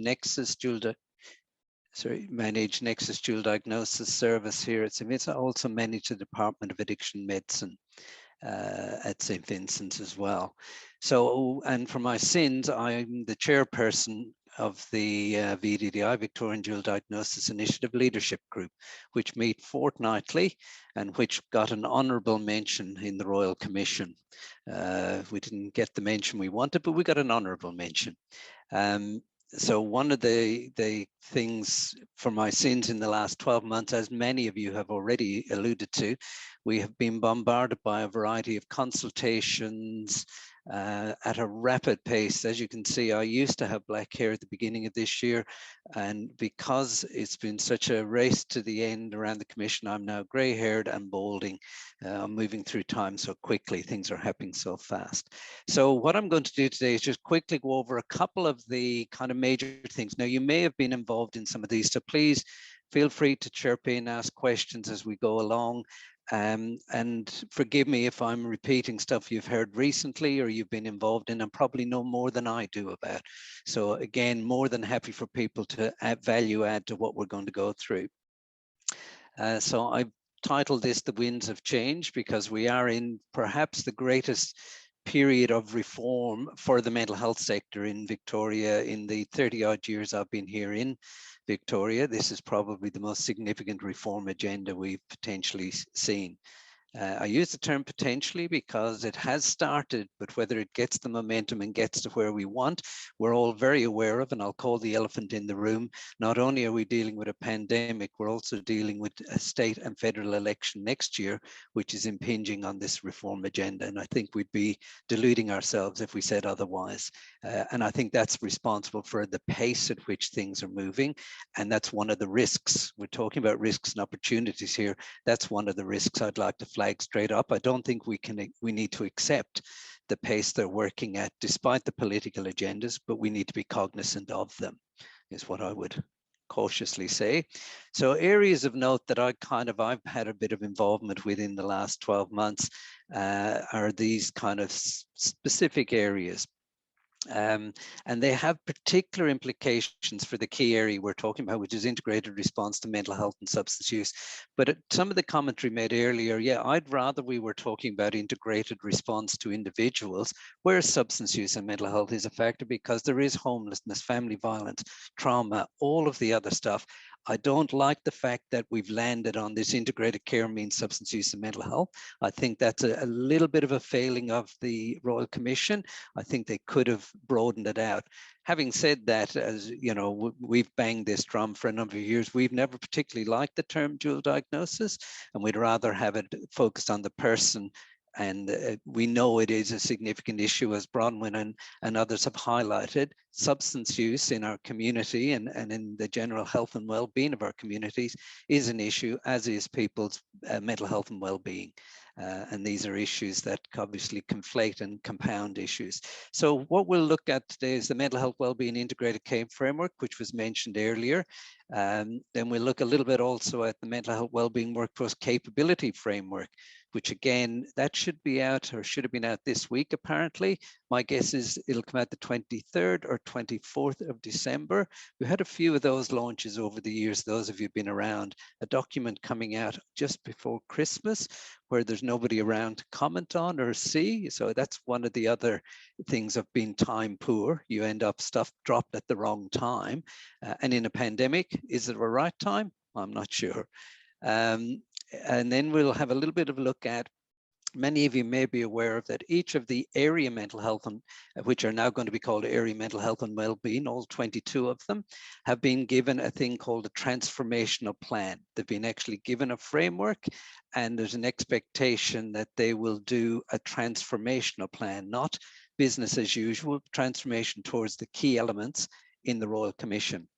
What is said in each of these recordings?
Nexus Dual Diagnosis Service here at St. Vincent. I also manage the Department of Addiction Medicine at St. Vincent's as well. So, and for my sins, I'm the chairperson of the VDDI, Victorian Dual Diagnosis Initiative Leadership Group, which meet fortnightly and which got an honourable mention in the Royal Commission. We didn't get the mention we wanted, but we got an honourable mention. So one of the things for my sins in the last 12 months, as many of you have already alluded to, we have been bombarded by a variety of consultations at a rapid pace. As you can see, I used to have black hair at the beginning of this year, and because it's been such a race to the end around the Commission, I'm now grey-haired and balding. I'm moving through time so quickly, things are happening so fast. So what I'm going to do today is just quickly go over a couple of the kind of major things. Now, you may have been involved in some of these, so please feel free to chirp in, ask questions as we go along. And forgive me if I'm repeating stuff you've heard recently or you've been involved in and probably know more than I do about. So again, more than happy for people to add value add to what we're going to go through. So I've titled this The Winds of Change because we are in perhaps the greatest period of reform for the mental health sector in Victoria in the 30-odd years I've been here in Victoria. This is probably the most significant reform agenda we've potentially seen. I use the term potentially because it has started, but whether it gets the momentum and gets to where we want, we're all very aware of, and I'll call the elephant in the room. Not only are we dealing with a pandemic, we're also dealing with a state and federal election next year, which is impinging on this reform agenda. And I think we'd be deluding ourselves if we said otherwise. And I think that's responsible for the pace at which things are moving. And that's one of the risks. We're talking about risks and opportunities here. That's one of the risks I'd like to flag straight up. I don't think we need to accept the pace they're working at despite the political agendas, but we need to be cognizant of them, is what I would cautiously say. So areas of note that I've had a bit of involvement with in the last 12 months are these kind of specific areas. And they have particular implications for the key area we're talking about, which is integrated response to mental health and substance use. But some of the commentary made earlier, yeah, I'd rather we were talking about integrated response to individuals where substance use and mental health is a factor, because there is homelessness, family violence, trauma, all of the other stuff. I don't like the fact that we've landed on this integrated care means substance use and mental health. I think that's a little bit of a failing of the Royal Commission. I think they could have broadened it out. Having said that, as you know, we've banged this drum for a number of years. We've never particularly liked the term dual diagnosis, and we'd rather have it focused on the person. And we know it is a significant issue, as Bronwyn and others have highlighted. Substance use in our community and in the general health and well-being of our communities is an issue, as is people's mental health and well-being. And these are issues that obviously conflate and compound issues. So what we'll look at today is the Mental Health Wellbeing Integrated Care Framework, which was mentioned earlier. Then we'll look a little bit also at the Mental Health Wellbeing Workforce Capability Framework, which again, that should be out or should have been out this week, apparently. My guess is it'll come out the 23rd or 24th of December. We had a few of those launches over the years, those of you who've been around. A document coming out just before Christmas where there's nobody around to comment on or see. So that's one of the other things of being time poor. You end up stuff dropped at the wrong time. And in a pandemic, is it a right time? I'm not sure. And then we'll have a little bit of a look at, many of you may be aware of that each of the area mental health, and which are now going to be called area mental health and well-being, all 22 of them, have been given a thing called a transformational plan. They've been actually given a framework, and there's an expectation that they will do a transformational plan, not business as usual, transformation towards the key elements in the Royal Commission.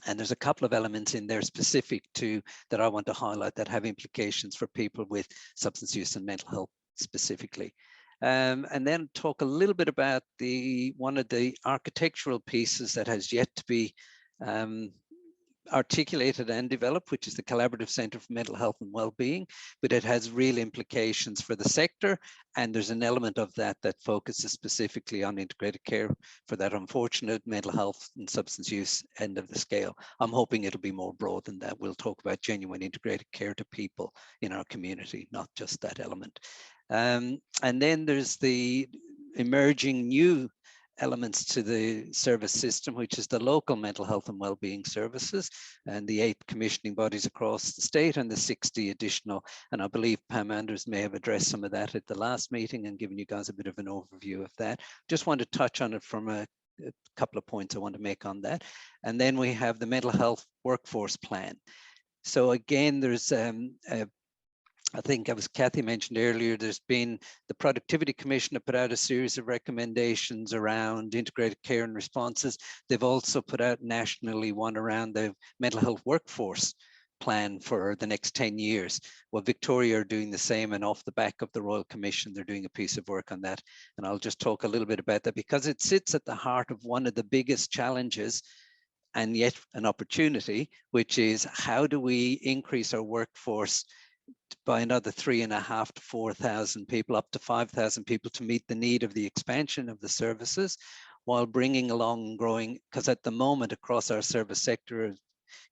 And there's a couple of elements in there specific to that I want to highlight that have implications for people with substance use and mental health specifically. And then talk a little bit about one of the architectural pieces that has yet to be articulated and developed, which is the Collaborative Centre for Mental Health and Wellbeing, but it has real implications for the sector. And there's an element of that that focuses specifically on integrated care for that unfortunate mental health and substance use end of the scale. I'm hoping it'll be more broad than that. We'll talk about genuine integrated care to people in our community, not just that element. And then there's the emerging new elements to the service system, which is the local mental health and wellbeing services, and the 8 commissioning bodies across the state and the 60 additional. And I believe Pam Anders may have addressed some of that at the last meeting and given you guys a bit of an overview of that. Just want to touch on it from a couple of points I want to make on that. And then we have the mental health workforce plan. So again, there's I think, as Kathy mentioned earlier, there's been the Productivity Commission that put out a series of recommendations around integrated care and responses. They've also put out nationally one around the mental health workforce plan for the next 10 years. Well, Victoria are doing the same, and off the back of the Royal Commission, they're doing a piece of work on that. And I'll just talk a little bit about that because it sits at the heart of one of the biggest challenges and yet an opportunity, which is how do we increase our workforce by another 3,500 to 4,000 people, up to 5,000 people to meet the need of the expansion of the services, while bringing along and growing, because at the moment across our service sector, as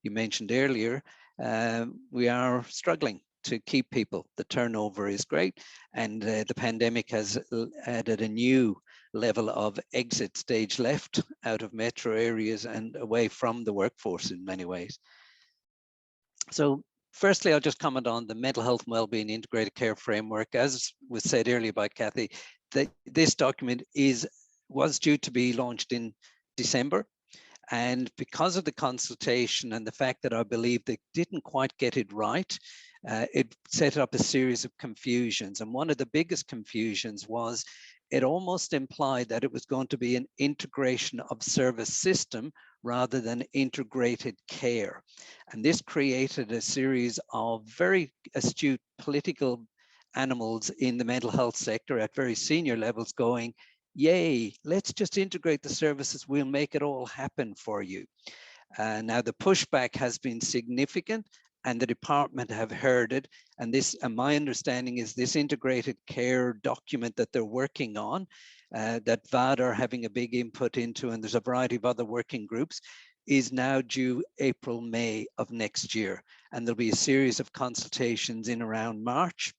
you mentioned earlier, we are struggling to keep people. The turnover is great, and the pandemic has added a new level of exit stage left out of metro areas and away from the workforce in many ways. So firstly, I'll just comment on the mental health and wellbeing integrated care framework. As was said earlier by Kathy, this document was due to be launched in December. And because of the consultation and the fact that I believe they didn't quite get it right, it set up a series of confusions. And one of the biggest confusions was it almost implied that it was going to be an integration of service system rather than integrated care. And this created a series of very astute political animals in the mental health sector at very senior levels going, yay, let's just integrate the services, we'll make it all happen for you. Now the pushback has been significant and the department have heard it. And this, and my understanding is this integrated care document that they're working on, that VAD are having a big input into, and there's a variety of other working groups, is now due April, May of next year. And there'll be a series of consultations in around March,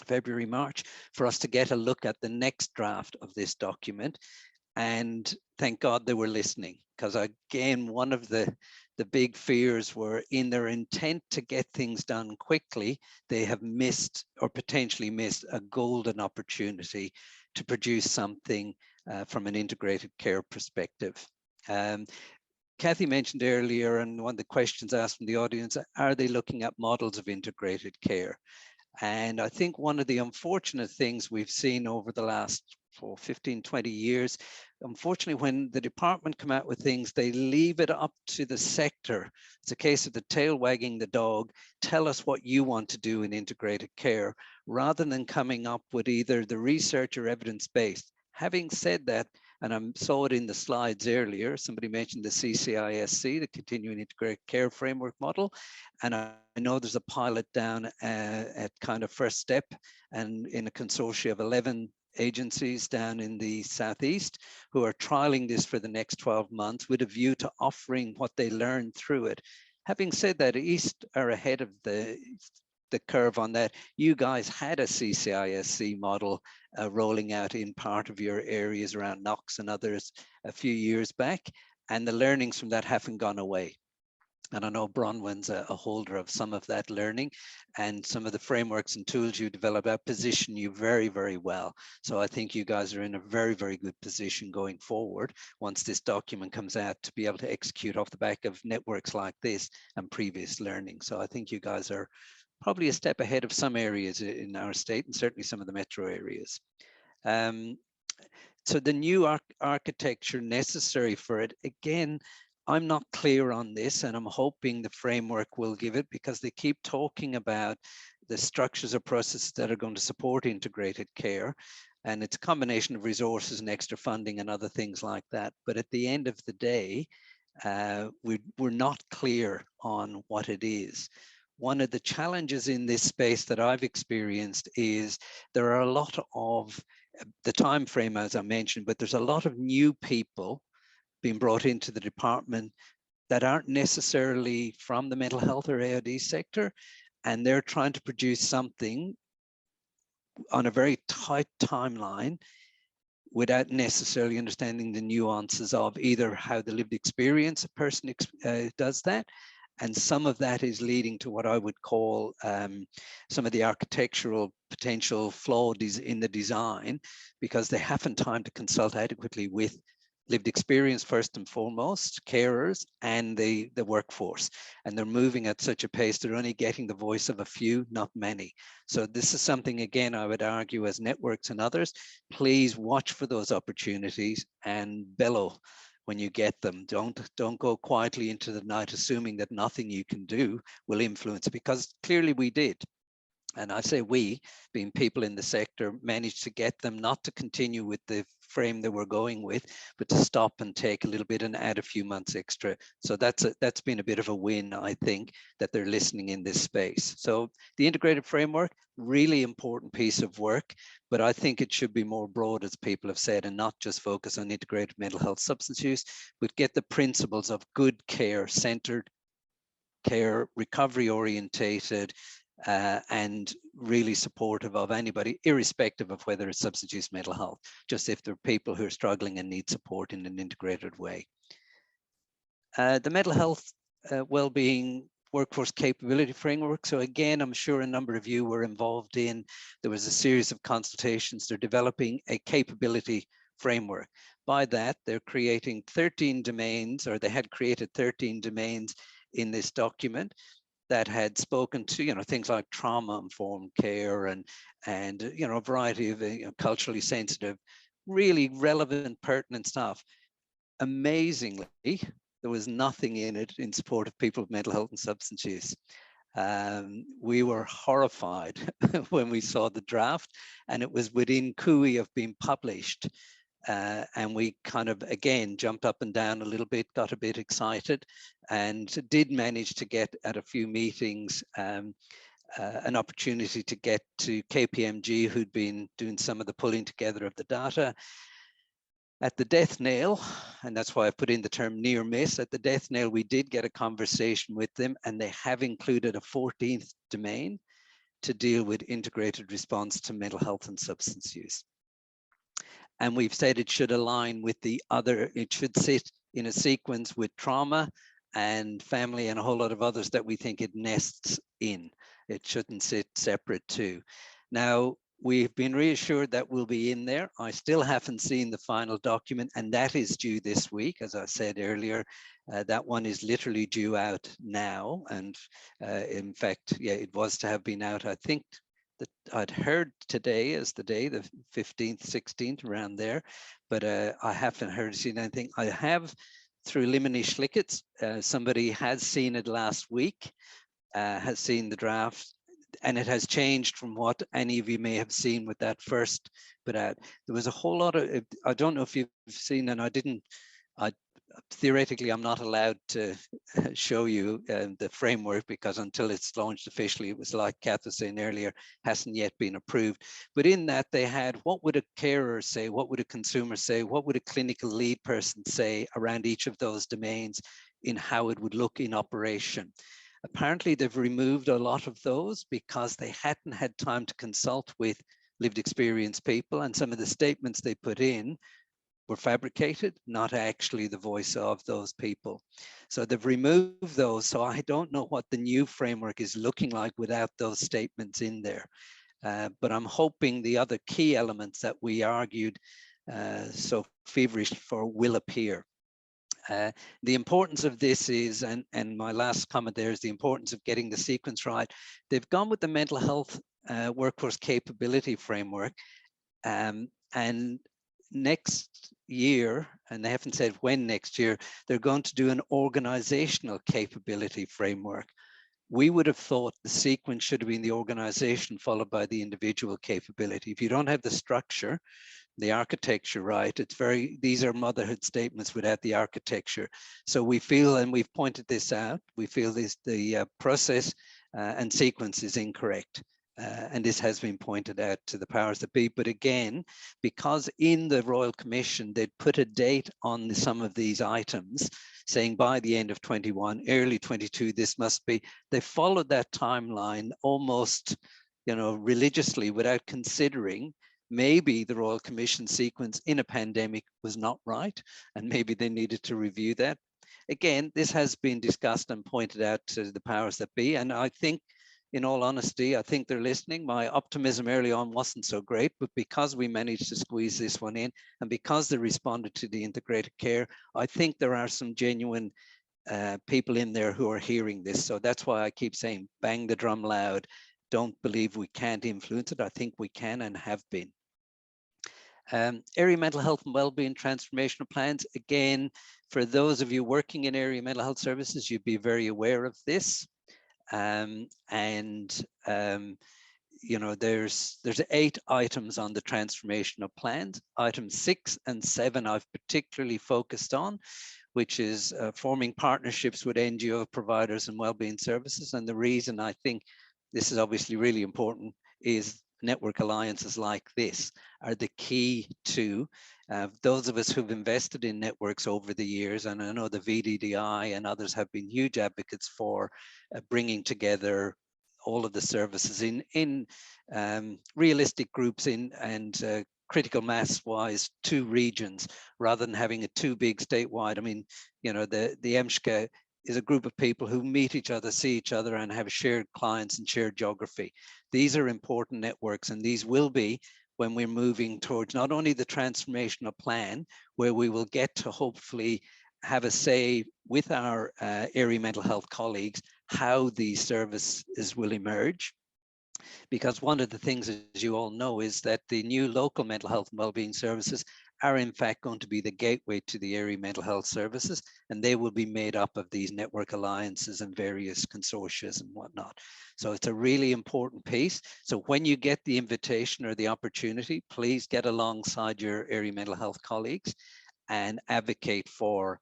February, March, for us to get a look at the next draft of this document. And thank God they were listening, because again, one of the big fears were in their intent to get things done quickly, they have missed or potentially missed a golden opportunity to produce something from an integrated care perspective. Kathy mentioned earlier, and one of the questions asked from the audience, are they looking at models of integrated care? And I think one of the unfortunate things we've seen over the last 15, 20 years, unfortunately, when the department come out with things, they leave it up to the sector. It's a case of the tail wagging the dog. Tell us what you want to do in integrated care, rather than coming up with either the research or evidence-based. Having said that, and I saw it in the slides earlier, somebody mentioned the CCISC, the Continuing Integrated Care Framework Model, and I know there's a pilot down at kind of First Step and in a consortium of 11 agencies down in the southeast who are trialing this for the next 12 months with a view to offering what they learned through it. Having said that, East are ahead of the curve on that. You guys had a CCISC model rolling out in part of your areas around Knox and others a few years back, and the learnings from that haven't gone away. And I know Bronwyn's a holder of some of that learning, and some of the frameworks and tools you develop out position you very, very well. So I think you guys are in a very, very good position going forward once this document comes out to be able to execute off the back of networks like this and previous learning. So I think you guys are probably a step ahead of some areas in our state and certainly some of the metro areas. So the new architecture necessary for it, again, I'm not clear on this, and I'm hoping the framework will give it, because they keep talking about the structures or processes that are going to support integrated care. And it's a combination of resources and extra funding and other things like that. But at the end of the day, we're not clear on what it is. One of the challenges in this space that I've experienced is there are a lot of the time frame, as I mentioned, but there's a lot of new people being brought into the department that aren't necessarily from the mental health or AOD sector, and they're trying to produce something on a very tight timeline without necessarily understanding the nuances of either how the lived experience a person does that, and some of that is leading to what I would call some of the architectural potential flaws in the design, because they haven't time to consult adequately with lived experience first and foremost, carers, and the workforce. And they're moving at such a pace, they're only getting the voice of a few, not many. So this is something, again, I would argue as networks and others, please watch for those opportunities and bellow when you get them. Don't go quietly into the night assuming that nothing you can do will influence, because clearly we did. And I say we, being people in the sector, managed to get them not to continue with the frame they were going with, but to stop and take a little bit and add a few months extra. So that's been a bit of a win, I think, that they're listening in this space. So the integrated framework, really important piece of work, but I think it should be more broad, as people have said, and not just focus on integrated mental health substance use, but get the principles of good care, centered care, recovery orientated, and really supportive of anybody, irrespective of whether it's substance use, mental health, just if there are people who are struggling and need support in an integrated way. The mental health well-being workforce capability framework. So again, I'm sure a number of you were involved in, there was a series of consultations. They're developing a capability framework. By that, they're creating 13 domains, or they had created 13 domains in this document that had spoken to, things like trauma-informed care and a variety of culturally sensitive, really relevant, pertinent stuff. Amazingly, there was nothing in it in support of people with mental health and substance use. We were horrified when we saw the draft, and it was within cooey of being published. And we kind of, again, jumped up and down a little bit, got a bit excited, and did manage to get at a few meetings an opportunity to get to KPMG, who'd been doing some of the pulling together of the data. At the death nail, and that's why I put in the term near miss, at the death nail, we did get a conversation with them, and they have included a 14th domain to deal with integrated response to mental health and substance use. And we've said it should align with the other, it should sit in a sequence with trauma and family and a whole lot of others that we think it nests in. It shouldn't sit separate too. Now, we've been reassured that we'll be in there. I still haven't seen the final document, and that is due this week. As I said earlier, that one is literally due out now. And in fact, yeah, it was to have been out, I think, that I'd heard today is the day, the 15th, 16th, around there, but I haven't heard seen anything. I have, through Limini Schlickitz, somebody has seen it last week, has seen the draft, and it has changed from what any of you may have seen with that first, but there was a whole lot of, I don't know if you've seen, and theoretically, I'm not allowed to show you the framework, because until it's launched officially, it was like Kath was saying earlier, hasn't yet been approved. But in that, they had, what would a carer say? What would a consumer say? What would a clinical lead person say around each of those domains in how it would look in operation? Apparently, they've removed a lot of those because they hadn't had time to consult with lived experience people, and some of the statements they put in were fabricated, not actually the voice of those people. So they've removed those. So I don't know what the new framework is looking like without those statements in there. But I'm hoping the other key elements that we argued so feverish for will appear. The importance of this is, and my last comment there is the importance of getting the sequence right. They've gone with the mental health workforce capability framework, and next year, and they haven't said when next year, they're going to do an organizational capability framework. we would have thought the sequence should have been the organization followed by the individual capability. If you don't have the structure, the architecture right, these are motherhood statements without the architecture. So we feel, and we've pointed this out, we feel the process and sequence is incorrect. And this has been pointed out to the powers that be. But again, because in the Royal Commission, they'd put a date on some of these items, saying by the end of 21, early 22, this must be, they followed that timeline almost, religiously without considering maybe the Royal Commission sequence in a pandemic was not right, and maybe they needed to review that. Again, this has been discussed and pointed out to the powers that be, and I think, in all honesty, I think they're listening. My optimism early on wasn't so great, but because we managed to squeeze this one in, and because they responded to the integrated care, I think there are some genuine people in there who are hearing this. So that's why I keep saying, bang the drum loud. Don't believe we can't influence it. I think we can and have been. Area mental health and wellbeing transformational plans. Again, for those of you working in area mental health services, you'd be very aware of this. There's 8 items on the transformational plans. Items 6 and 7 I've particularly focused on, which is forming partnerships with NGO providers and wellbeing services. And the reason I think this is obviously really important is network alliances like this are the key to those of us who've invested in networks over the years, and I know the VDDI and others have been huge advocates for bringing together all of the services in realistic groups and critical mass wise 2 regions rather than having it too big statewide. I mean, the EMHSCA is a group of people who meet each other, see each other, and have shared clients and shared geography. These are important networks, and these will be when we're moving towards not only the transformational plan, where we will get to hopefully have a say with our area mental health colleagues, how these services will emerge. Because one of the things, as you all know, is that the new local mental health and wellbeing services are in fact going to be the gateway to the area mental health services, and they will be made up of these network alliances and various consortia and whatnot. So it's a really important piece. So when you get the invitation or the opportunity, please get alongside your area mental health colleagues and advocate for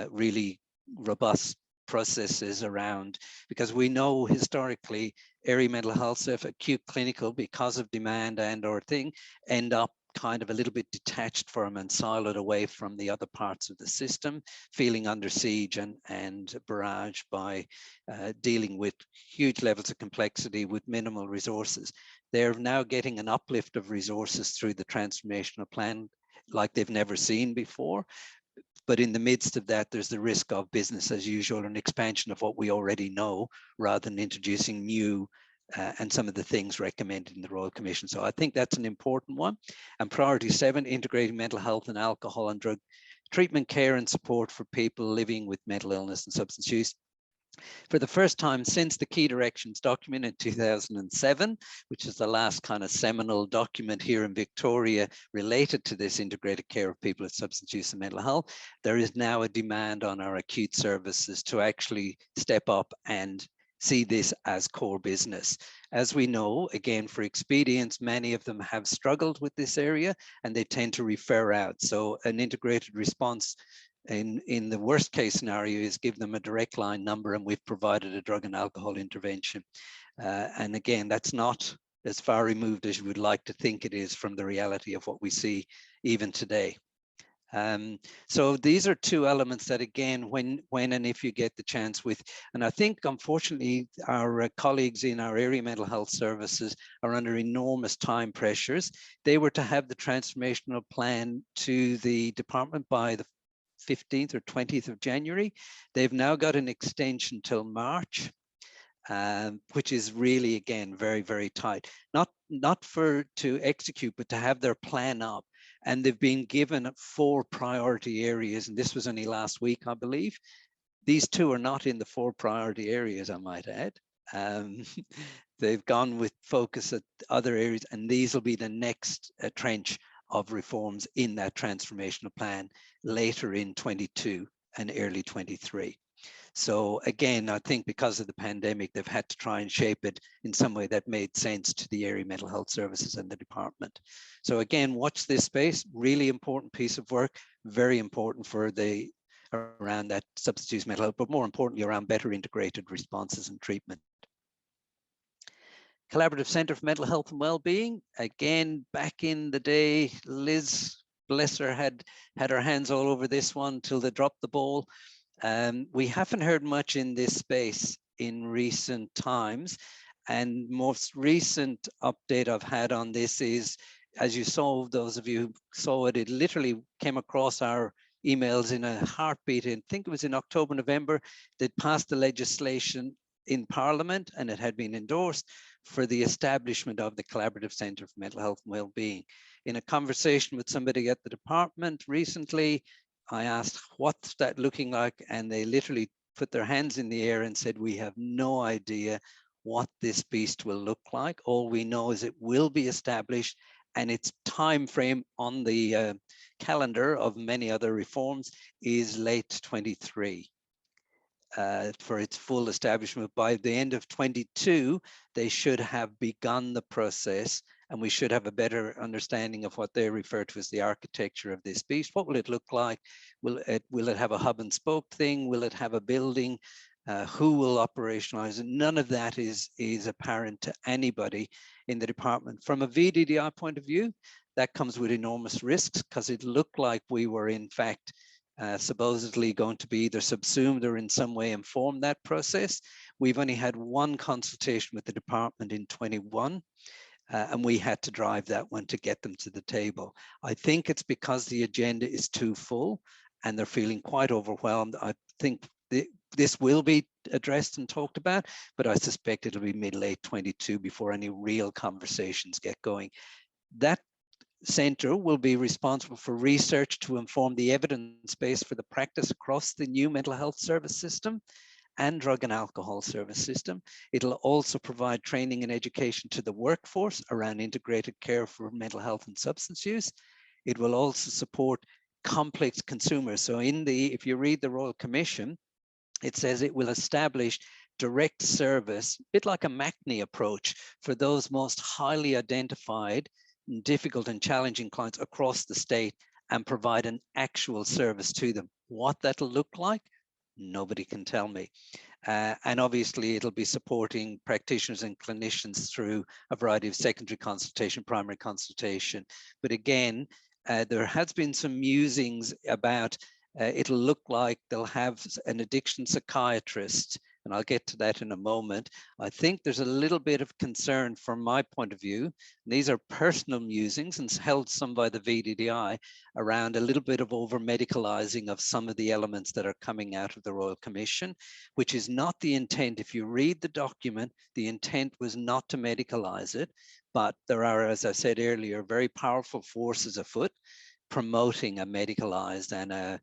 really robust processes around, because we know historically area mental health, if acute clinical, because of demand and or thing, end up kind of a little bit detached from and siloed away from the other parts of the system, feeling under siege and barraged by dealing with huge levels of complexity with minimal resources. They're now getting an uplift of resources through the transformational plan like they've never seen before. But in the midst of that, there's the risk of business as usual and expansion of what we already know, rather than introducing new and some of the things recommended in the Royal Commission. So I think that's an important one. And priority 7, integrating mental health and alcohol and drug treatment care and support for people living with mental illness and substance use. For the first time since the Key Directions document in 2007, which is the last kind of seminal document here in Victoria related to this integrated care of people with substance use and mental health, there is now a demand on our acute services to actually step up and see this as core business. As we know, again, for expedience, many of them have struggled with this area and they tend to refer out. So an integrated response in the worst case scenario is give them a direct line number, and we've provided a drug and alcohol intervention. And again, that's not as far removed as you would like to think it is from the reality of what we see even today. So these are 2 elements that, again, when and if you get the chance with, and I think unfortunately our colleagues in our area mental health services are under enormous time pressures. They were to have the transformational plan to the department by the 15th or 20th of January. They've now got an extension till March, which is really, again, very, very tight. Not for to execute, but to have their plan up. And they've been given 4 priority areas, and this was only last week, I believe. These 2 are not in the 4 priority areas, I might add. They've gone with focus at other areas, and these will be the next trench of reforms in that transformational plan later in 22 and early 23. So again, I think because of the pandemic, they've had to try and shape it in some way that made sense to the area mental health services and the department. So again, watch this space, really important piece of work, very important for the around that substance use mental health, but more importantly around better integrated responses and treatment. Collaborative Centre for Mental Health and Wellbeing. Again, back in the day, Liz, bless her, had her hands all over this one till they dropped the ball. We haven't heard much in this space in recent times. And most recent update I've had on this is, as you saw, those of you who saw it, it literally came across our emails in a heartbeat. I think it was in October, November, that passed the legislation in Parliament, and it had been endorsed for the establishment of the Collaborative Centre for Mental Health and Wellbeing. In a conversation with somebody at the department recently, I asked, what's that looking like? And they literally put their hands in the air and said, we have no idea what this beast will look like. All we know is it will be established, and its time frame on the calendar of many other reforms is late 23. For its full establishment. By the end of 22, they should have begun the process, and we should have a better understanding of what they refer to as the architecture of this beast. What will it look like? Will it have a hub and spoke thing? Will it have a building? Who will operationalize it? None of that is apparent to anybody in the department. From a VDDI point of view, that comes with enormous risks, because it looked like we were in fact supposedly going to be either subsumed or in some way inform that process. We've only had one consultation with the department in 21, and we had to drive that one to get them to the table. I think it's because the agenda is too full and they're feeling quite overwhelmed. I think this will be addressed and talked about, but I suspect it'll be mid-late 22 before any real conversations get going. That Centre will be responsible for research to inform the evidence base for the practice across the new mental health service system and drug and alcohol service system. It'll also provide training and education to the workforce around integrated care for mental health and substance use. It will also support complex consumers. So if you read the Royal Commission, it says it will establish direct service, a bit like a MACNI approach, for those most highly identified, difficult and challenging clients across the state, and provide an actual service to them. What that'll look like, nobody can tell me. And obviously it'll be supporting practitioners and clinicians through a variety of secondary consultation, primary consultation. But again, there has been some musings about it'll look like they'll have an addiction psychiatrist, and I'll get to that in a moment. I think there's a little bit of concern from my point of view, and these are personal musings and held some by the VDDI, around a little bit of over-medicalizing of some of the elements that are coming out of the Royal Commission, which is not the intent. If you read the document, the intent was not to medicalize it, but there are, as I said earlier, very powerful forces afoot promoting a medicalized and a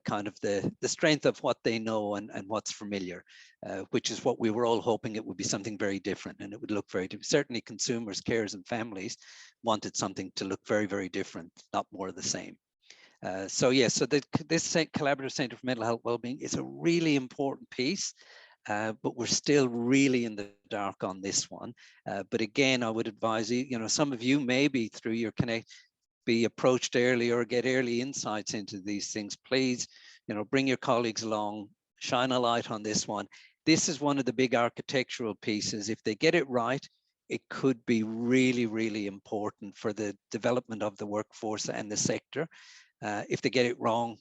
kind of the strength of what they know and what's familiar, which is what we were all hoping it would be something very different, and it would look very different. Certainly consumers, carers and families wanted something to look very, very different, not more of the same. So this Collaborative Centre for Mental Health Wellbeing is a really important piece, but we're still really in the dark on this one. But again, I would advise you, some of you maybe through your Connect, be approached early or get early insights into these things. Please, bring your colleagues along, shine a light on this one. This is one of the big architectural pieces. If they get it right, it could be really, really important for the development of the workforce and the sector. If they get it wrong,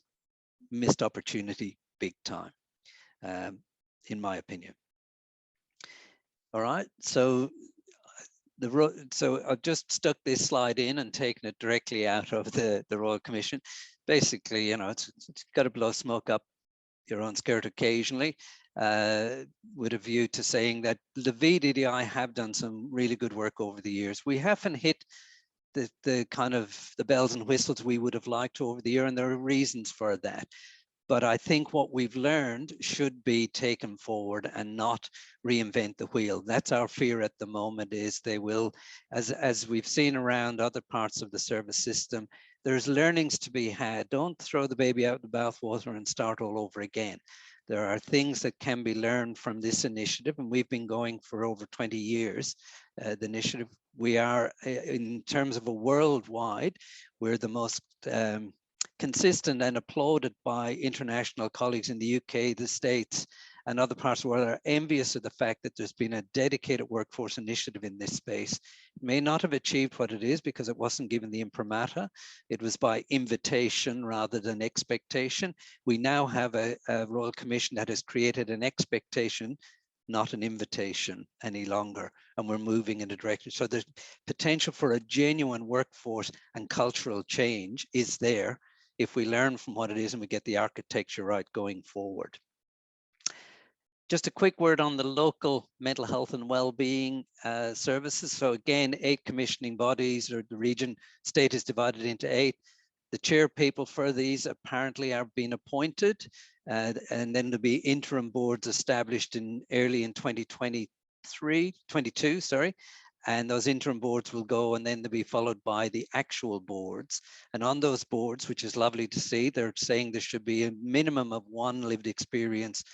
missed opportunity big time, in my opinion. All right, so I've just stuck this slide in and taken it directly out of the Royal Commission. Basically, it's got to blow smoke up your own skirt occasionally, with a view to saying that the VDDI have done some really good work over the years. We haven't hit the kind of the bells and whistles we would have liked over the year, and there are reasons for that. But I think what we've learned should be taken forward and not reinvent the wheel. That's our fear at the moment, is they will, as we've seen around other parts of the service system, there's learnings to be had. Don't throw the baby out the bathwater and start all over again. There are things that can be learned from this initiative, and we've been going for over 20 years. The initiative, we are, in terms of a worldwide, we're the most consistent and applauded by international colleagues in the UK, the States, and other parts of the world are envious of the fact that there's been a dedicated workforce initiative in this space. It may not have achieved what it is because it wasn't given the imprimatur. It was by invitation rather than expectation. We now have a Royal Commission that has created an expectation, not an invitation any longer, and we're moving in a direction. So there's potential for a genuine workforce and cultural change is there if we learn from what it is and we get the architecture right going forward. Just a quick word on the local mental health and well-being services. So again, 8 commissioning bodies, or the region state is divided into 8. The chair people for these apparently are being appointed, and then there'll be interim boards established early in 2022, sorry. And those interim boards will go, and then they'll be followed by the actual boards. And on those boards, which is lovely to see, they're saying there should be a minimum of 1 lived experience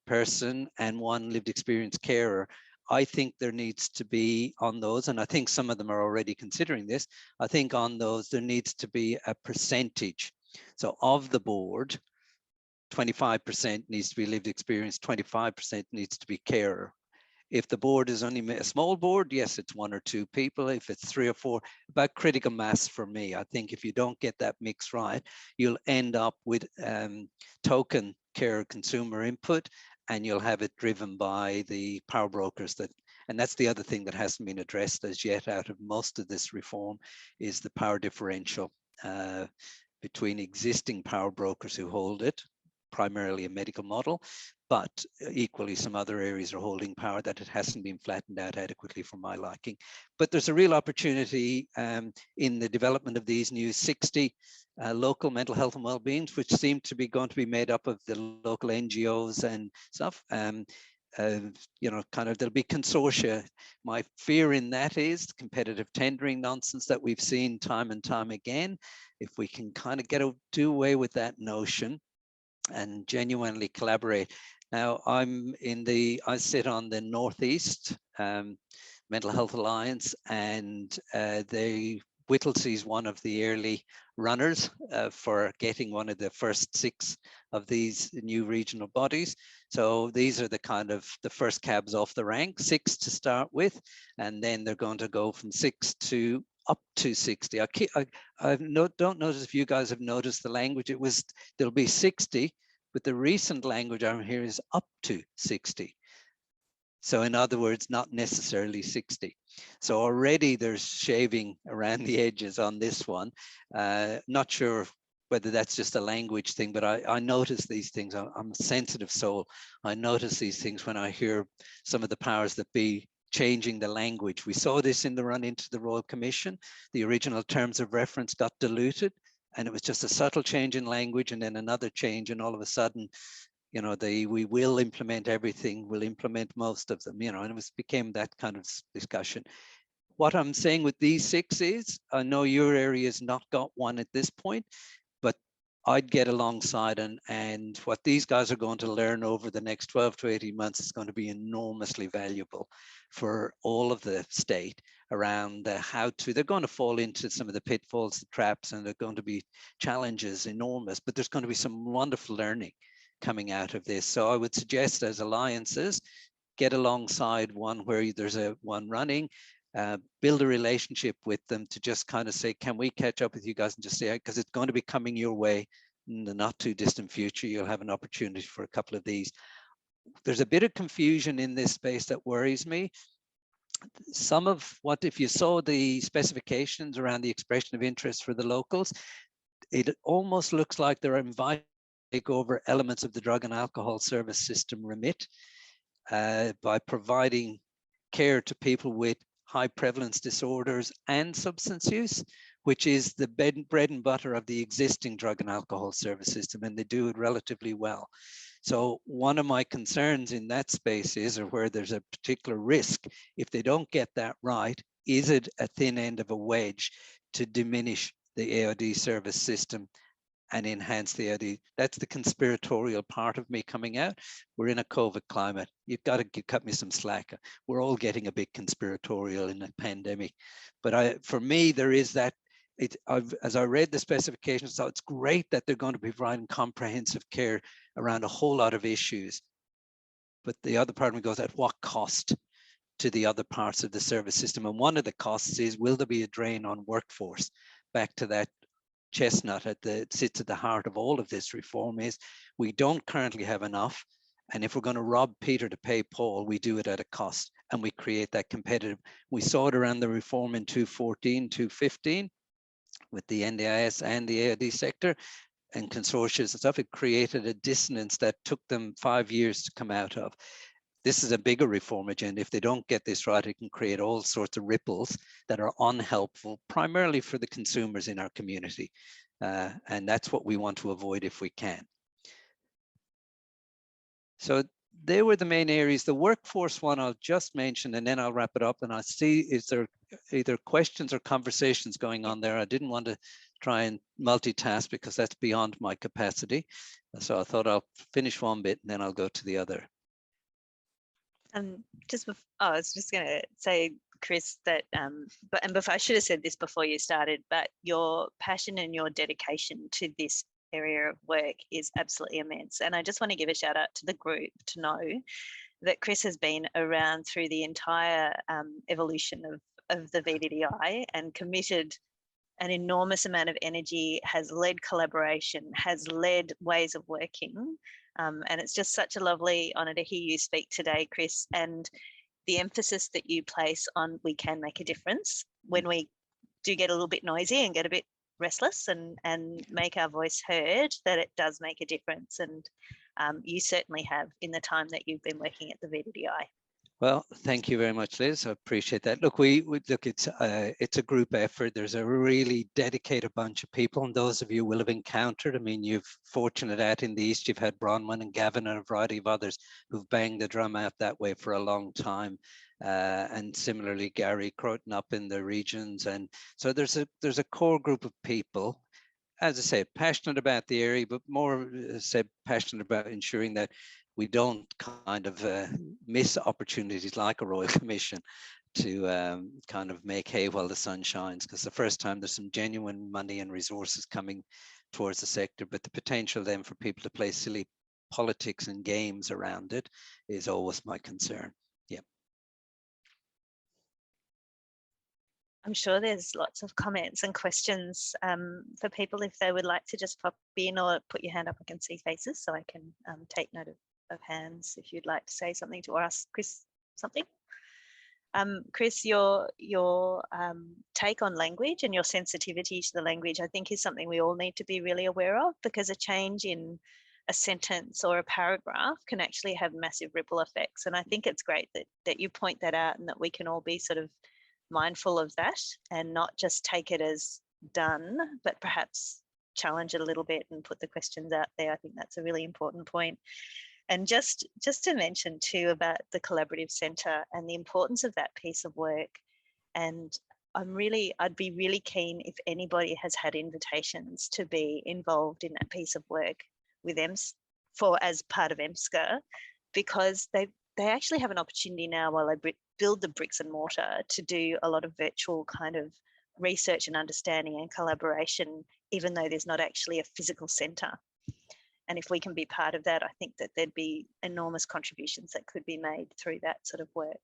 person and 1 lived experience carer. I think there needs to be on those, and I think some of them are already considering this, I think on those there needs to be a percentage. So of the board, 25% needs to be lived experience, 25% needs to be carer. If the board is only a small board, yes, it's 1 or 2 people. If it's 3 or 4, about critical mass for me. I think if you don't get that mix right, you'll end up with token care consumer input, and you'll have it driven by the power brokers. And that's the other thing that hasn't been addressed as yet out of most of this reform, is the power differential between existing power brokers who hold it, primarily a medical model, but equally some other areas are holding power that it hasn't been flattened out adequately for my liking. But there's a real opportunity in the development of these new 60 local mental health and well-beings, which seem to be going to be made up of the local NGOs and stuff. You know, kind of there'll be consortia. My fear in that is competitive tendering nonsense that we've seen time and time again. If we can kind of do away with that notion and genuinely collaborate. Now, I sit on the Northeast Mental Health Alliance, and Whittlesea is one of the early runners for getting one of the first 6 of these new regional bodies. So these are the kind of the first cabs off the rank, 6 to start with, and then they're going to go from 6 to up to 60. Don't notice if you guys have noticed the language. There'll be 60, but the recent language I'm hearing is up to 60. So in other words, not necessarily 60. So already there's shaving around the edges on this one. Not sure whether that's just a language thing, but I notice these things. I'm a sensitive soul. I notice these things when I hear some of the powers that be changing the language. We saw this in the run into the Royal Commission. The original terms of reference got diluted, and it was just a subtle change in language and then another change, and all of a sudden, you know, we will implement everything, we'll implement most of them, you know, and it became that kind of discussion. What I'm saying with these 6 is, I know your area has not got one at this point, but I'd get alongside, and what these guys are going to learn over the next 12 to 18 months is going to be enormously valuable for all of the state around they're going to fall into some of the pitfalls, the traps, and they're going to be challenges enormous, but there's going to be some wonderful learning coming out of this. So I would suggest as alliances, get alongside one where there's one running, build a relationship with them to just kind of say, can we catch up with you guys and just say, because it's going to be coming your way in the not too distant future, you'll have an opportunity for a couple of these. There's a bit of confusion in this space that worries me. Some of what, if you saw the specifications around the expression of interest for the locals, it almost looks like they're inviting take over elements of the drug and alcohol service system remit by providing care to people with high prevalence disorders and substance use, which is the bread and butter of the existing drug and alcohol service system, and they do it relatively well. So one of my concerns in that space is, or where there's a particular risk, if they don't get that right, is it a thin end of a wedge to diminish the AOD service system and enhance the idea. That's the conspiratorial part of me coming out. We're in a COVID climate. You've got to cut me some slack. We're all getting a bit conspiratorial in a pandemic. But for me, there is that. As I read the specifications, so it's great that they're going to be providing comprehensive care around a whole lot of issues. But the other part of me goes, at what cost to the other parts of the service system? And one of the costs is, will there be a drain on workforce? Back to that chestnut that sits at the heart of all of this reform is, we don't currently have enough. And if we're going to rob Peter to pay Paul, we do it at a cost, and we create that competitive. We saw it around the reform in 2014, 2015 with the NDIS and the AID sector and consortia and stuff. It created a dissonance that took them 5 years to come out of. This is a bigger reform agenda. If they don't get this right, it can create all sorts of ripples that are unhelpful, primarily for the consumers in our community. And that's what we want to avoid if we can. So they were the main areas. The workforce one I'll just mention, and then I'll wrap it up. And I see, is there either questions or conversations going on there? I didn't want to try and multitask because that's beyond my capacity. So I thought I'll finish one bit and then I'll go to the other. I was just going to say, Chris, that before, I should have said this before you started, but your passion and your dedication to this area of work is absolutely immense. And I just want to give a shout out to the group to know that Chris has been around through the entire evolution of the VDDI and committed an enormous amount of energy, has led collaboration, has led ways of working. And it's just such a lovely honour to hear you speak today, Chris, and the emphasis that you place on we can make a difference when we do get a little bit noisy and get a bit restless and make our voice heard, that it does make a difference. And you certainly have in the time that you've been working at the VDDI. Well, thank you very much, Liz. I appreciate that. Look, it's a group effort. There's a really dedicated bunch of people, and those of you will have encountered. I mean, you've fortunate out in the East, you've had Bronwyn and Gavin and a variety of others who've banged the drum out that way for a long time. And similarly, Gary Croton up in the regions. And so there's a core group of people, as I say, passionate about the area, but more passionate about ensuring that we don't kind of miss opportunities like a Royal Commission to kind of make hay while the sun shines, because the first time there's some genuine money and resources coming towards the sector, but the potential then for people to play silly politics and games around it is always my concern. Yeah. I'm sure there's lots of comments and questions for people if they would like to just pop in or put your hand up. I can see faces, so I can take note of hands if you'd like to say something to or ask Chris something. Chris, your take on language and your sensitivity to the language, I think, is something we all need to be really aware of, because a change in a sentence or a paragraph can actually have massive ripple effects. And I think it's great that you point that out and that we can all be sort of mindful of that and not just take it as done, but perhaps challenge it a little bit and put the questions out there. I think that's a really important point. And just to mention too about the collaborative centre and the importance of that piece of work. And I'd be really keen if anybody has had invitations to be involved in that piece of work with as part of EMHSCA, because they actually have an opportunity now while they build the bricks and mortar to do a lot of virtual kind of research and understanding and collaboration, even though there's not actually a physical centre. And if we can be part of that, I think that there'd be enormous contributions that could be made through that sort of work.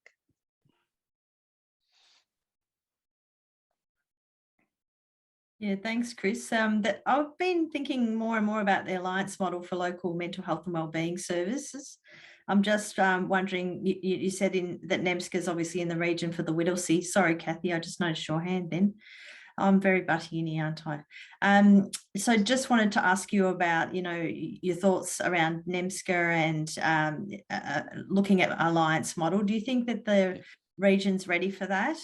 Yeah, thanks, Chris. I've been thinking more and more about the alliance model for local mental health and wellbeing services. I'm just wondering, you said that NEMHSCA is obviously in the region for the Whittlesea. Sorry, Kathy, I just noticed your hand then. I'm very butty-inny, aren't I? So just wanted to ask you about, your thoughts around NEMHSCA and looking at alliance model. Do you think that the region's ready for that?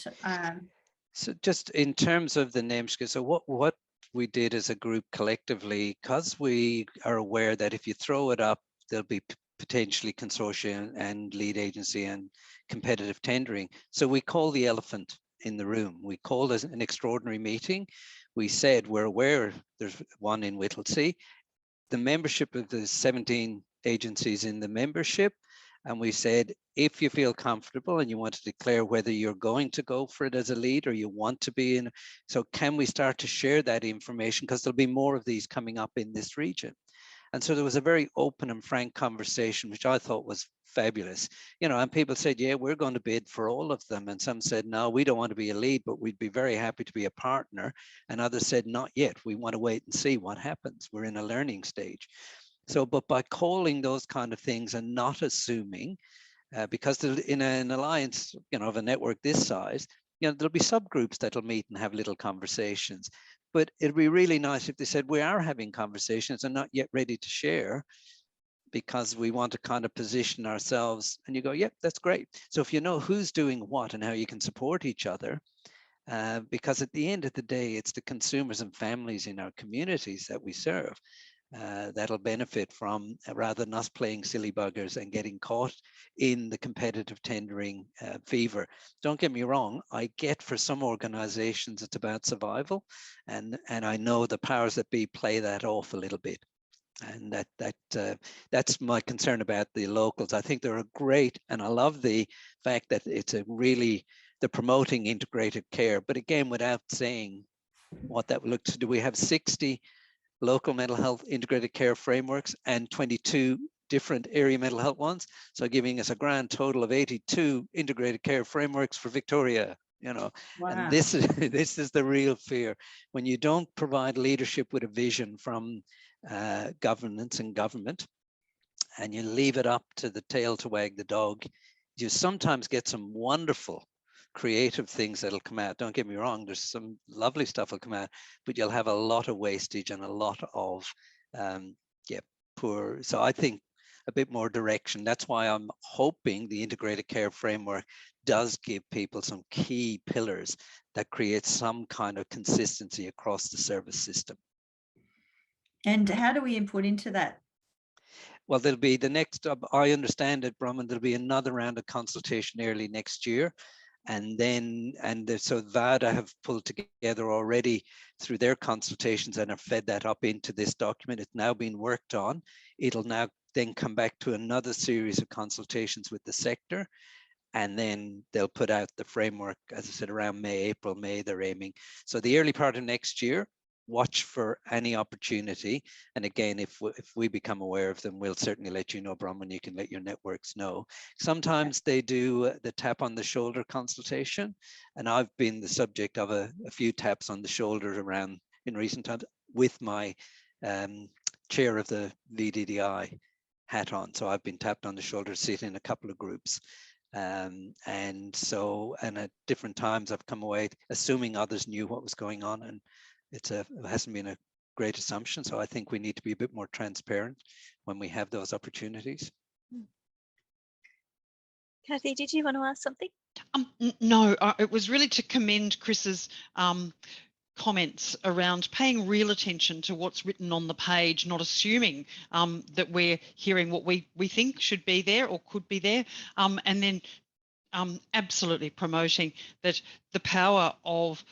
So just in terms of the NEMHSCA, so what we did as a group collectively, because we are aware that if you throw it up, there'll be potentially consortia and lead agency and competitive tendering. So we call the elephant in the room. We called an extraordinary meeting. We said, we're aware there's one in Whittlesea, the membership of the 17 agencies in the membership. And we said, if you feel comfortable and you want to declare whether you're going to go for it as a lead or you want to be in, so can we start to share that information? Because there'll be more of these coming up in this region. And so there was a very open and frank conversation, which I thought was fabulous. You know, and people said, yeah, we're going to bid for all of them. And some said, no, we don't want to be a lead, but we'd be very happy to be a partner. And others said, not yet. We want to wait and see what happens. We're in a learning stage. So, but by calling those kind of things and not assuming, because in an alliance, you know, of a network this size, you know, there'll be subgroups that'll meet and have little conversations. But it'd be really nice if they said, we are having conversations and not yet ready to share because we want to kind of position ourselves. And you go, yep, that's great. So if you know who's doing what and how you can support each other, because at the end of the day, it's the consumers and families in our communities that we serve. That'll benefit from, rather than us playing silly buggers and getting caught in the competitive tendering fever. Don't get me wrong, I get for some organizations it's about survival, and I know the powers that be play that off a little bit. And that's my concern about the locals. I think they're a great, and I love the fact that it's a really, they're promoting integrated care, but again, without saying what that would look to do. We have 60 local mental health integrated care frameworks and 22 different area mental health ones. So giving us a grand total of 82 integrated care frameworks for Victoria, you know. Wow. And this is the real fear. When you don't provide leadership with a vision from governance and government, and you leave it up to the tail to wag the dog, you sometimes get some wonderful creative things that'll come out. Don't get me wrong, there's some lovely stuff will come out, but you'll have a lot of wastage and a lot of poor. So I think a bit more direction. That's why I'm hoping the integrated care framework does give people some key pillars that create some kind of consistency across the service system. And how do we input into that? Well, there'll be the next, I understand it, Bronwyn, there'll be another round of consultation early next year. And then, so VADA have pulled together already through their consultations and have fed that up into this document. It's now being worked on. It'll now then come back to another series of consultations with the sector. And then they'll put out the framework, as I said, around April, May, they're aiming. So the early part of next year, watch for any opportunity. And again, if we become aware of them, we'll certainly let you know, Bronwyn. You can let your networks know. Sometimes they do the tap on the shoulder consultation. And I've been the subject of a few taps on the shoulder around in recent times with my chair of the VDDI hat on. So I've been tapped on the shoulder, sit in a couple of groups. And at different times I've come away assuming others knew what was going on, and it hasn't been a great assumption. So I think we need to be a bit more transparent when we have those opportunities. Kathy, did you want to ask something? No, it was really to commend Chris's comments around paying real attention to what's written on the page, not assuming that we're hearing what we think should be there or could be there, and then absolutely promoting that the power of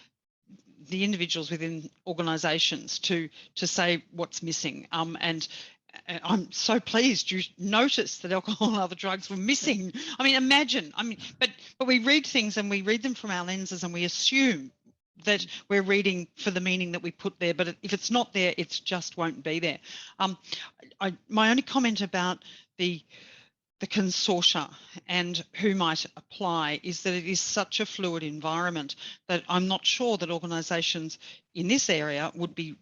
the individuals within organisations to say what's missing. And I'm so pleased you noticed that alcohol and other drugs were missing. I mean, imagine. I mean, but we read things and we read them from our lenses and we assume that we're reading for the meaning that we put there. But if it's not there, it just won't be there. My only comment about the consortia and who might apply is that it is such a fluid environment that I'm not sure that organisations in this area would be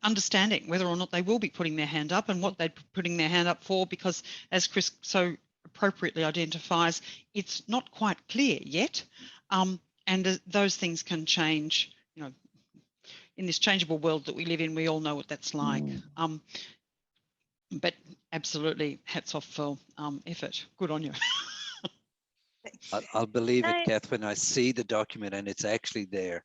understanding whether or not they will be putting their hand up and what they're putting their hand up for, because as Chris so appropriately identifies, it's not quite clear yet, and those things can change. You know, in this changeable world that we live in, we all know what that's like. But absolutely, hats off for effort. Good on you. I'll believe it, Kath, when I see the document and it's actually there.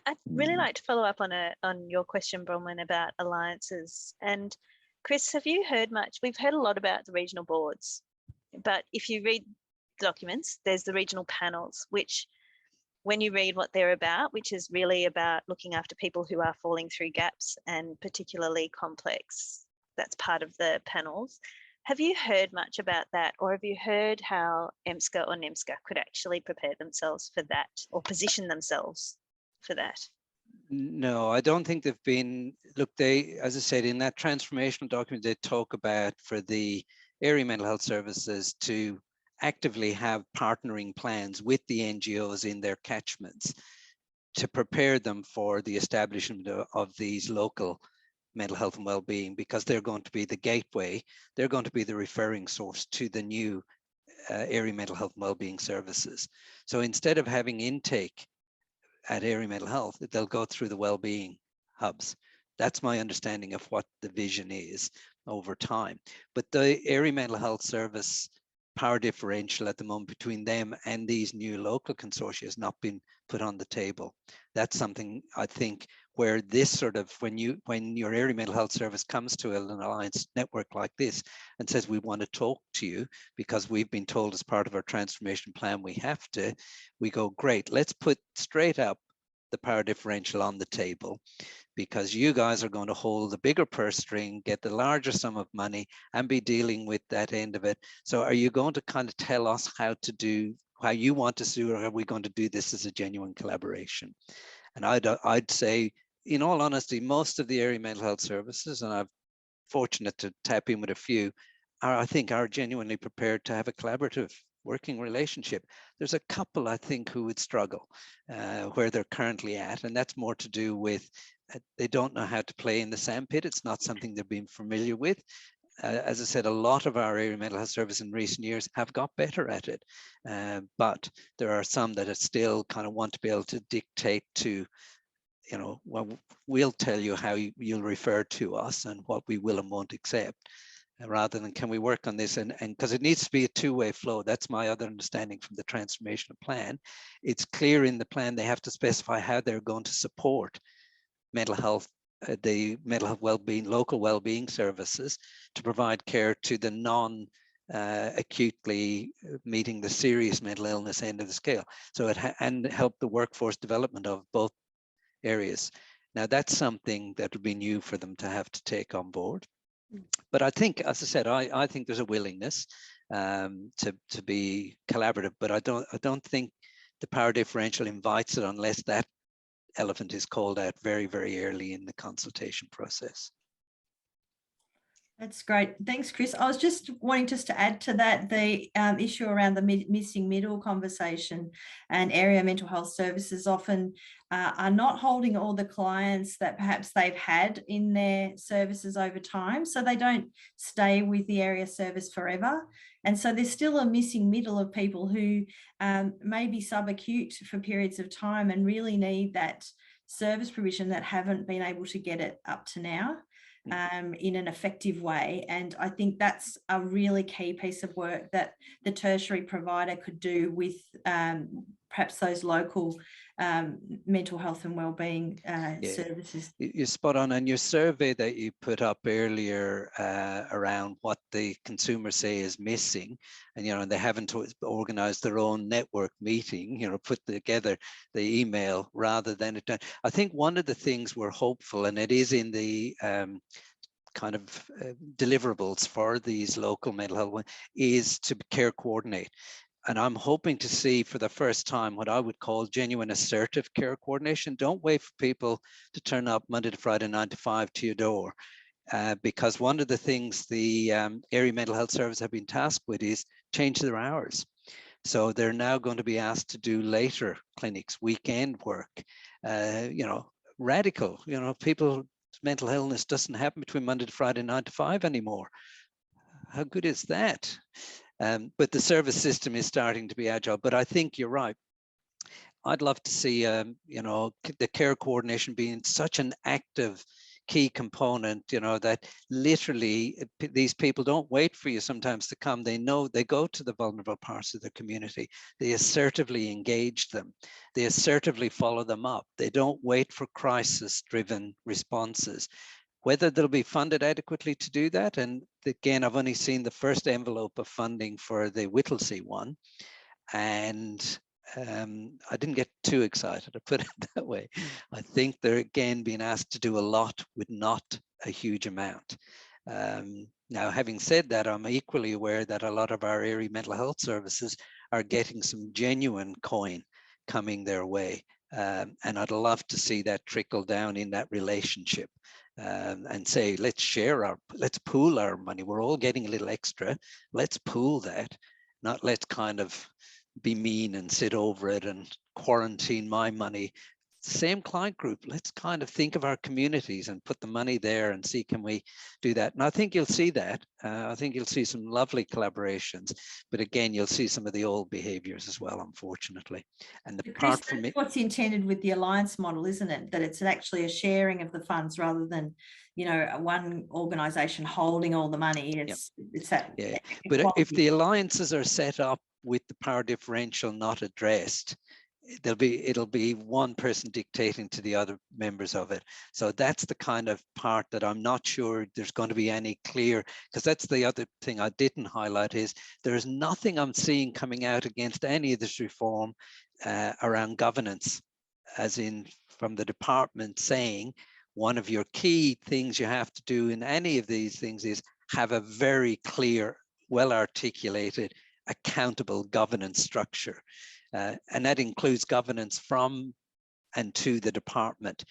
I'd really like to follow up on your question, Bronwyn, about alliances. And Chris, have you heard much? We've heard a lot about the regional boards, but if you read documents, there's the regional panels, which when you read what they're about, which is really about looking after people who are falling through gaps and particularly complex, that's part of the panels. Have you heard much about that, or have you heard how EMHSCA or NEMHSCA could actually prepare themselves for that or position themselves for that? No, I don't think they've been. Look, they, as I said, in that transformational document, they talk about for the area mental health services to actively have partnering plans with the NGOs in their catchments to prepare them for the establishment of these local mental health and well-being, because they're going to be the gateway, they're going to be the referring source to the new area mental health and well-being services. So instead of having intake at area mental health, they'll go through the well-being hubs. That's my understanding of what the vision is over time. But the area mental health service power differential at the moment between them and these new local consortia has not been put on the table. That's something I think where this sort of, when your area mental health service comes to an alliance network like this and says, we want to talk to you because we've been told as part of our transformation plan we have to, we go, great, let's put straight up the power differential on the table, because you guys are going to hold the bigger purse string, get the larger sum of money, and be dealing with that end of it. So are you going to kind of tell us how to do, how you want to do, or are we going to do this as a genuine collaboration? And I'd say, in all honesty, most of the area mental health services, and I'm fortunate to tap in with a few, I think are genuinely prepared to have a collaborative working relationship. There's a couple, I think, who would struggle where they're currently at, and that's more to do with they don't know how to play in the sandpit. It's not something they've been familiar with. As I said, a lot of our area mental health service in recent years have got better at it, but there are some that are still kind of want to be able to dictate to, you know, well, we'll tell you how you'll refer to us and what we will and won't accept, rather than can we work on this, and because it needs to be a two-way flow. That's my other understanding from the transformational plan. It's clear in the plan they have to specify how they're going to support mental health, the mental health well-being, local well-being services to provide care to the non-acutely meeting the serious mental illness end of the scale. So and help the workforce development of both areas. Now that's something that will be new for them to have to take on board. But I think, as I said, I think there's a willingness to be collaborative, but I don't think the power differential invites it unless that elephant is called out very, very early in the consultation process. That's great. Thanks, Chris. I was just wanting just to add to that the issue around the missing middle conversation, and area mental health services often are not holding all the clients that perhaps they've had in their services over time. So they don't stay with the area service forever. And so there's still a missing middle of people who may be subacute for periods of time and really need that service provision that haven't been able to get it up to now. In an effective way. And I think that's a really key piece of work that the tertiary provider could do with perhaps those local mental health and wellbeing services. You're spot on. And your survey that you put up earlier around what the consumers say is missing, and, you know, they haven't organized their own network meeting, you know, put together the email rather than it done. I think one of the things we're hopeful, and it is in the kind of deliverables for these local mental health, is to care coordinate. And I'm hoping to see for the first time what I would call genuine assertive care coordination. Don't wait for people to turn up Monday to Friday, 9 to 5 to your door. Because one of the things the area mental health service have been tasked with is change their hours. So they're now going to be asked to do later clinics, weekend work, you know, radical, you know, people's mental illness doesn't happen between Monday to Friday, 9 to 5 anymore. How good is that? But the service system is starting to be agile. But I think you're right. I'd love to see, you know, the care coordination being such an active key component, you know, that literally these people don't wait for you sometimes to come. They know, they go to the vulnerable parts of their community. They assertively engage them. They assertively follow them up. They don't wait for crisis-driven responses. Whether they'll be funded adequately to do that, and again, I've only seen the first envelope of funding for the Whittlesea one, and I didn't get too excited, I put it that way. I think they're again being asked to do a lot with not a huge amount. Now, having said that, I'm equally aware that a lot of our area mental health services are getting some genuine coin coming their way. And I'd love to see that trickle down in that relationship and say, let's pool our money. We're all getting a little extra. Let's pool that, not let's kind of be mean and sit over it and quarantine my money. Same client group, let's kind of think of our communities and put the money there and see, can we do that? And I think you'll see that. I think you'll see some lovely collaborations, but again, you'll see some of the old behaviors as well, unfortunately. And the part for me, what's intended with the alliance model, isn't it? That it's actually a sharing of the funds rather than, you know, one organisation holding all the money. It's that. Yeah, but if the alliances are set up with the power differential not addressed, it'll be one person dictating to the other members of it. So that's the kind of part that I'm not sure there's going to be any clear, because that's the other thing I didn't highlight, is there's nothing I'm seeing coming out against any of this reform around governance, as in from the department saying one of your key things you have to do in any of these things is have a very clear, well articulated, accountable governance structure. And that includes governance from and to the department.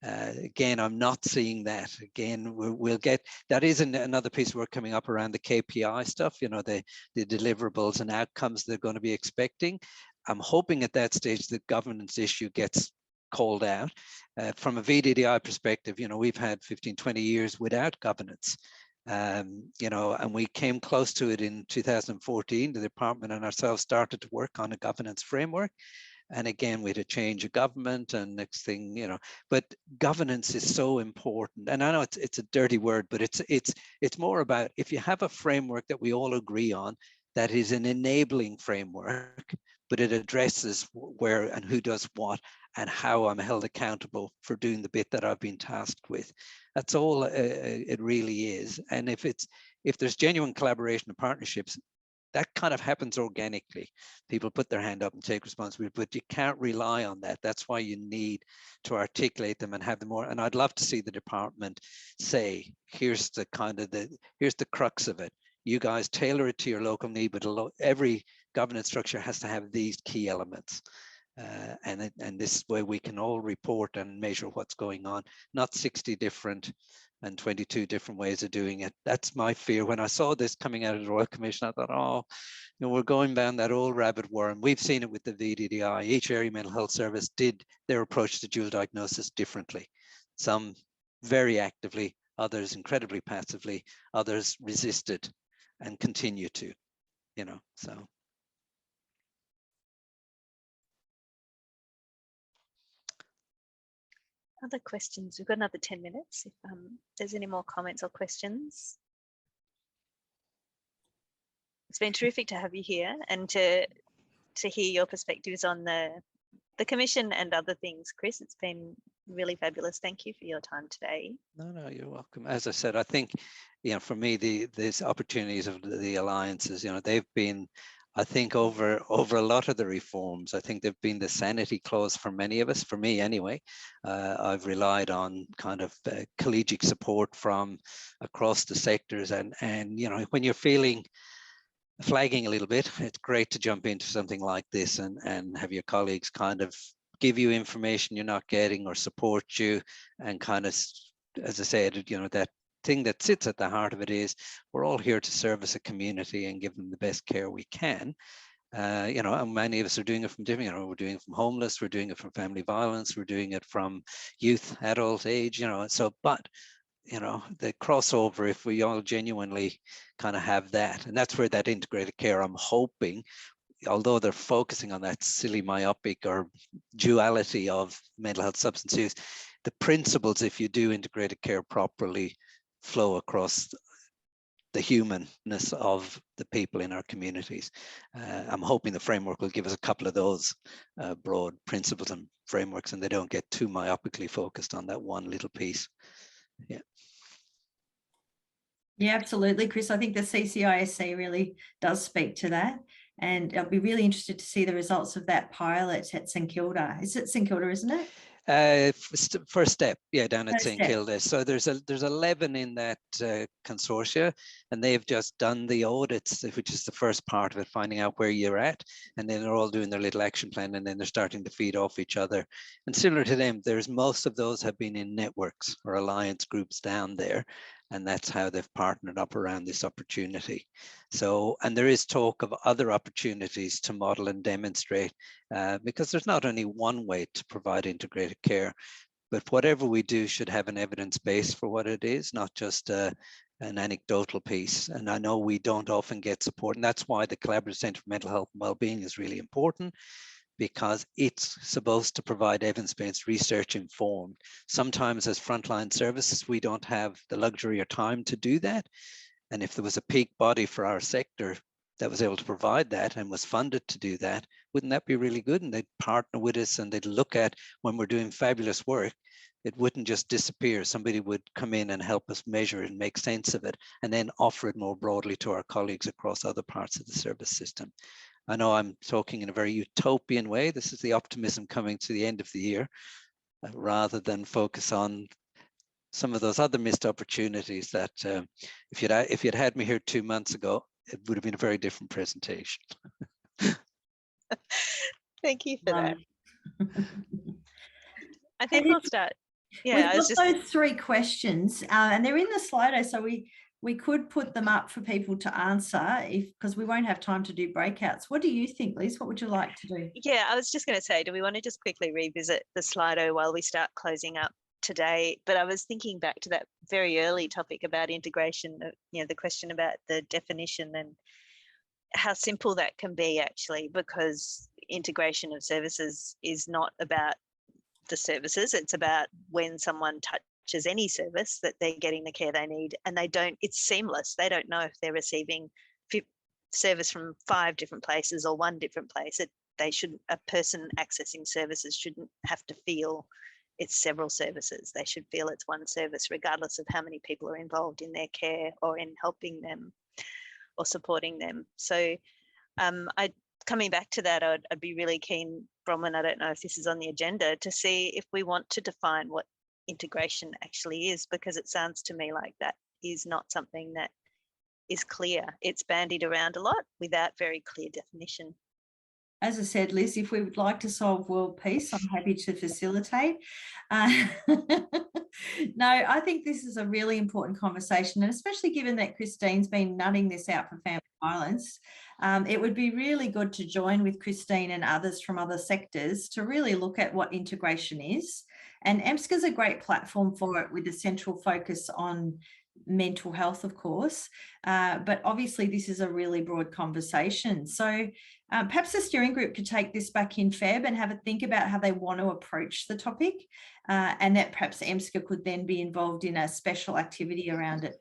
Again, I'm not seeing that. Again, we'll get, that is another piece of work coming up around the KPI stuff, you know, the deliverables and outcomes they're going to be expecting. I'm hoping at that stage the governance issue gets called out. From a VDDI perspective, you know, we've had 15, 20 years without governance. You know, and we came close to it in 2014. The department and ourselves started to work on a governance framework. And again, we had a change of government and next thing, you know, but governance is so important. And I know it's a dirty word, but it's more about if you have a framework that we all agree on, that is an enabling framework, but it addresses where and who does what and how I'm held accountable for doing the bit that I've been tasked with. That's all it really is. And if there's genuine collaboration and partnerships, that kind of happens organically. People put their hand up and take responsibility, but you can't rely on that. That's why you need to articulate them and have them more. And I'd love to see the department say, here's the crux of it. You guys tailor it to your local need, but every governance structure has to have these key elements. And this way we can all report and measure what's going on, not 60 different and 22 different ways of doing it. That's my fear. When I saw this coming out of the Royal Commission, I thought, oh, you know, we're going down that old rabbit worm. We've seen it with the VDDI. Each area mental health service did their approach to dual diagnosis differently. Some very actively, others incredibly passively, others resisted and continue to, you know, so. Other questions? We've got another 10 minutes. If there's any more comments or questions. It's been terrific to have you here and to hear your perspectives on the Commission and other things, Chris. It's been really fabulous. Thank you for your time today. No, you're welcome. As I said, I think, you know, for me, these opportunities of the alliances, you know, they've been, I think, over a lot of the reforms, I think they've been the sanity clause for many of us, for me anyway. I've relied on kind of collegiate support from across the sectors, and you know, when you're flagging a little bit, it's great to jump into something like this and have your colleagues kind of give you information you're not getting or support you, and kind of, as I said, you know, that thing that sits at the heart of it is we're all here to service a community and give them the best care we can. You know, and many of us are doing it from different, you know, we're doing it from homeless, we're doing it from family violence, we're doing it from youth, adult age, you know, so, but, you know, the crossover, if we all genuinely kind of have that, and that's where that integrated care, I'm hoping, although they're focusing on that silly myopic or duality of mental health substance use, the principles, if you do integrated care properly, flow across the humanness of the people in our communities. I'm hoping the framework will give us a couple of those broad principles and frameworks, and they don't get too myopically focused on that one little piece. Yeah. Yeah, absolutely, Chris. I think the CCISC really does speak to that. And I'll be really interested to see the results of that pilot at St Kilda. Is it St Kilda, isn't it? First step, yeah, down at First St step. Kilda. So there's 11 in that consortia, and they've just done the audits, which is the first part of it, finding out where you're at, and then they're all doing their little action plan, and then they're starting to feed off each other. And similar to them, there's most of those have been in networks or alliance groups down there, and that's how they've partnered up around this opportunity. So, and there is talk of other opportunities to model and demonstrate, because there's not only one way to provide integrated care, but whatever we do should have an evidence base for what it is, not just an anecdotal piece. And I know we don't often get support, and that's why the Collaborative Centre for Mental Health and Wellbeing is really important, because it's supposed to provide evidence-based research informed. Sometimes as frontline services, we don't have the luxury or time to do that. And if there was a peak body for our sector that was able to provide that and was funded to do that, wouldn't that be really good? And they'd partner with us, and they'd look at when we're doing fabulous work, it wouldn't just disappear. Somebody would come in and help us measure and make sense of it, and then offer it more broadly to our colleagues across other parts of the service system. I know I'm talking in a very utopian way. This is the optimism coming to the end of the year, rather than focus on some of those other missed opportunities that if you'd had me here 2 months ago, it would have been a very different presentation. Thank you for that. I think And we'll start. Yeah, we've got those 3 questions, and they're in the Slido, so we could put them up for people to answer because we won't have time to do breakouts. What do you think, Liz? What would you like to do? Yeah, I was just going to say, do we want to just quickly revisit the Slido while we start closing up today? But I was thinking back to that very early topic about integration, the question about the definition and how simple that can be, actually, because integration of services is not about the services. It's about when someone touches any service that they're getting the care they need, and it's seamless. They don't know if they're receiving service from 5 different places or 1 different place. A person accessing services shouldn't have to feel it's several services. They should feel it's one service, regardless of how many people are involved in their care or in helping them or supporting them. So coming back to that, I'd be really keen, Bronwyn, I don't know if this is on the agenda, to see if we want to define what integration actually is, because it sounds to me like that is not something that is clear. It's bandied around a lot without very clear definition. As I said, Liz, if we would like to solve world peace, I'm happy to facilitate. No, I think this is a really important conversation, and especially given that Christine's been nutting this out for family violence, it would be really good to join with Christine and others from other sectors to really look at what integration is. And EMHSCA is a great platform for it, with a central focus on mental health, of course, but obviously this is a really broad conversation. So perhaps the steering group could take this back in Feb and have a think about how they want to approach the topic, and that perhaps EMHSCA could then be involved in a special activity around it